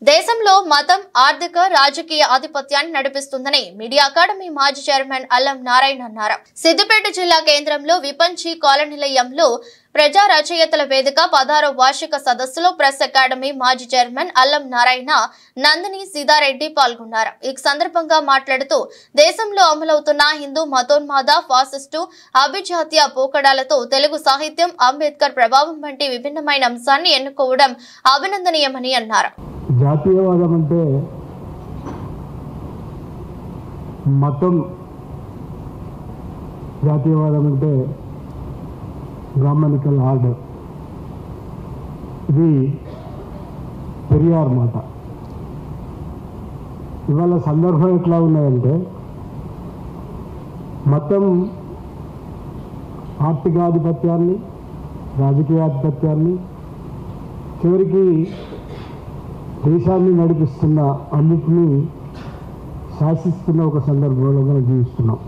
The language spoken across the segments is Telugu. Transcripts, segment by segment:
దేశంలో మతం ఆర్థిక రాజకీయ ఆధిపత్యాన్ని నడిపిస్తుందని మీడియా అకాడమీ మాజీ చైర్మన్ అల్లం నారాయణ అన్నారు. సిద్దిపేట జిల్లా కేంద్రంలో విపంచి కాలనిలయంలో ప్రజా రచయితల వేదిక 16వ వార్షిక సదస్సులో ప్రెస్ అకాడమీ మాజీ చైర్మన్ అల్లం నారాయణ, నందిని సీతారెడ్డి పాల్గొన్నారు. ఈ సందర్భంగా మాట్లాడుతూ దేశంలో అమలవుతున్న హిందూ మతోన్మాద ఫాసిస్టు అభిజాత్య పోకడాలతో తెలుగు సాహిత్యం అంబేద్కర్ ప్రభావం వంటి విభిన్నమైన అంశాన్ని ఎన్నుకోవడం అభినందనీయమని అన్నారు. జాతీయవాదం అంటే మతం, జాతీయవాదం అంటే గ్రామనికల్ ఆర్డర్. ఇది పెరియార్ మాట. ఇవాళ సందర్భం ఎట్లా ఉన్నాయంటే మతం ఆర్థికాధిపత్యాన్ని, రాజకీయాధిపత్యాన్ని, చివరికి దేశాన్ని నడిపిస్తున్న అన్నిటినీ శాసిస్తున్న ఒక సందర్భంలో మనం జీవిస్తున్నాం.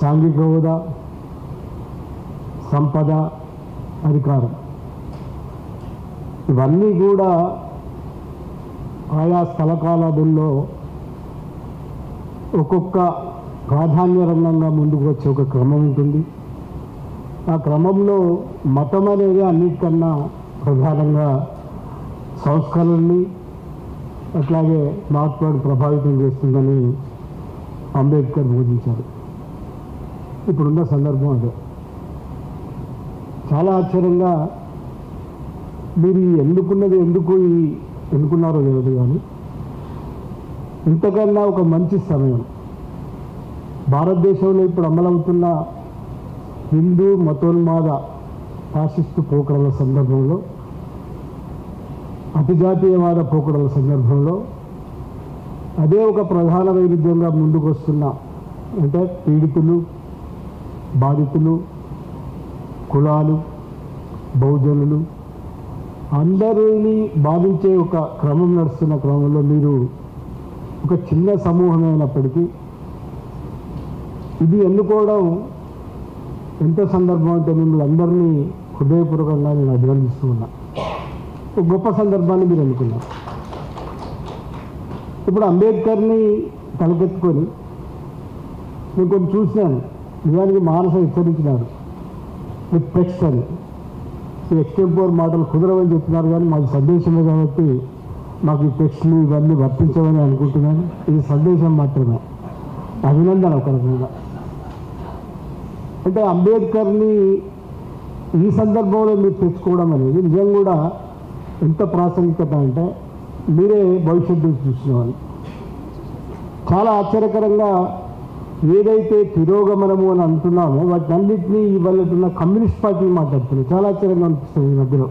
సాంఘిక హోదా, సంపద, అధికారం ఇవన్నీ కూడా ఆయా స్థలకాలాదుల్లో ఒక్కొక్క ప్రాధాన్య రంగంగా ముందుకు వచ్చే ఒక క్రమం ఉంటుంది. ఆ క్రమంలో మతం అనేది అన్నిటికన్నా ప్రధానంగా సంస్కరణని అట్లాగే మార్పులను ప్రభావితం చేస్తుందని అంబేద్కర్ బోధించారు. ఇప్పుడున్న సందర్భం అదే. చాలా ఆశ్చర్యంగా మీరు ఎన్నుకున్నారో తెలియదు, కానీ ఇంతకన్నా ఒక మంచి సమయం భారతదేశంలో ఇప్పుడు అమలవుతున్న హిందూ మతోన్మాద ఫాసిస్టు పోకడల సందర్భంలో, అతిజాతీయవాద పోకడల సందర్భంలో అదే ఒక ప్రధాన వైరుధ్యంగా ముందుకు వస్తున్న, అంటే పీడితులు, బాధితులు, కులాలు, బహుజనులు అందరినీ బాధించే ఒక క్రమం నడుస్తున్న క్రమంలో మీరు ఒక చిన్న సమూహం అయినప్పటికీ ఇది ఎన్నుకోవడం ఎంత సందర్భం అంటే మిమ్మల్ని అందరినీ హృదయపూర్వకంగా నేను అభినందిస్తూ ఉన్నా. ఒక గొప్ప సందర్భాన్ని మీరు ఎన్నుకున్నారు. ఇప్పుడు అంబేద్కర్ని తలకెత్తుకొని నేను కొన్ని చూసినాను. నిజానికి మానస హెచ్చరించినారు విత్ టెక్స్ట్ అని. ఈ ఎక్స్టెంపోర్ మాటలు కుదరవని చెప్తున్నారు, కానీ మాకు సందేశమే కాబట్టి మాకు ఈ టెక్స్ట్లు ఇవన్నీ వర్తించవని అనుకుంటున్నాను. ఇది సందేశం మాత్రమే, అభినందన ఒక రకంగా. అంటే అంబేద్కర్ని ఈ సందర్భంలో మీరు తెచ్చుకోవడం అనేది నిజం కూడా ఎంత ప్రాసంగికత అంటే మీరే భవిష్యత్తు చూసినవాళ్ళు. చాలా ఆశ్చర్యకరంగా ఏదైతే తిరోగమనము అని అంటున్నామో వాటినన్నింటినీ ఇవాళ కమ్యూనిస్ట్ పార్టీలు మాట్లాడుతున్నాయి. చాలా ఆశ్చర్యంగా అనిపిస్తుంది ఈ మధ్యలో.